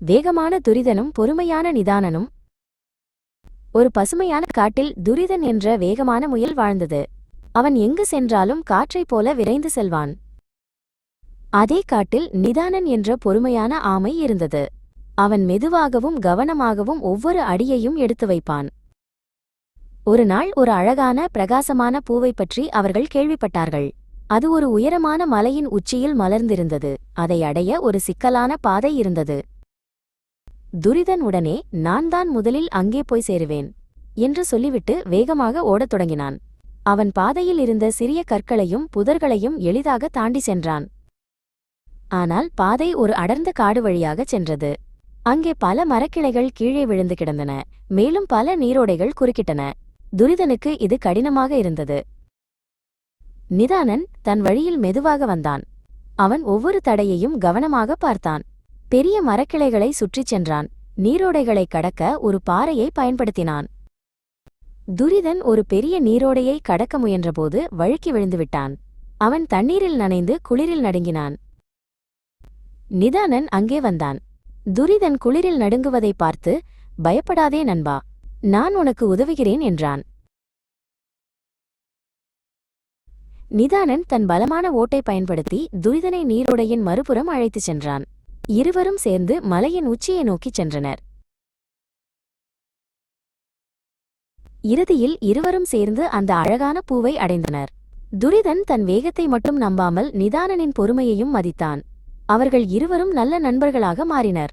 வேகமான துரிதனும் பொறுமையான நிதானனும். ஒரு பசுமையான காட்டில் துரிதன் என்ற வேகமான முயல் வாழ்ந்தது. அவன் எங்கு சென்றாலும் காற்றைப் போல விரைந்து செல்வான். அதே காட்டில் நிதானன் என்ற பொறுமையான ஆமை இருந்தது. அவன் மெதுவாகவும் கவனமாகவும் ஒவ்வொரு அடியையும் எடுத்து வைப்பான். ஒரு நாள் ஒரு அழகான பிரகாசமான பூவை பற்றி அவர்கள் கேள்விப்பட்டார்கள். அது ஒரு உயரமான மலையின் உச்சியில் மலர்ந்திருந்தது. அதை அடைய ஒரு சிக்கலான பாதை இருந்தது. துரிதன் உடனே நான் தான் முதலில் அங்கே போய் சேருவேன் என்று சொல்லிவிட்டு வேகமாக ஓடத் தொடங்கினான். அவன் பாதையில் இருந்த சிறிய கற்களையும் புதர்களையும் எளிதாக தாண்டி சென்றான். ஆனால் பாதை ஒரு அடர்ந்த காடு வழியாகச் சென்றது. அங்கே பல மரக்கிளைகள் கீழே விழுந்து கிடந்தன. மேலும் பல நீரோடைகள் குறுக்கிட்டன. துரிதனுக்கு இது கடினமாக இருந்தது. நிதானன் தன் வழியில் மெதுவாக வந்தான். அவன் ஒவ்வொரு தடையையும் கவனமாக பார்த்தான். பெரிய மரக்கிளைகளை சுற்றிச் சென்றான். நீரோடைகளை கடக்க ஒரு பாறையை பயன்படுத்தினான். துரிதன் ஒரு பெரிய நீரோடையை கடக்க முயன்றபோது வழுக்கி விழுந்துவிட்டான். அவன் தண்ணீரில் நனைந்து குளிரில் நடுங்கினான். நிதானன் அங்கே வந்தான். துரிதன் குளிரில் நடுங்குவதை பார்த்து, பயப்படாதே நண்பா, நான் உனக்கு உதவுகிறேன் என்றான். நிதானன் தன் பலமான ஓட்டை பயன்படுத்தி துரிதனை நீரோடையின் மறுபுறம் அழைத்துச் சென்றான். இருவரும் சேர்ந்து மலையின் உச்சியை நோக்கிச் சென்றனர். இறுதியில் இருவரும் சேர்ந்து அந்த அழகான பூவை அடைந்தனர். துரிதன் தன் வேகத்தை மட்டும் நம்பாமல் நிதானனின் பொறுமையையும் மதித்தான். அவர்கள் இருவரும் நல்ல நண்பர்களாக மாறினர்.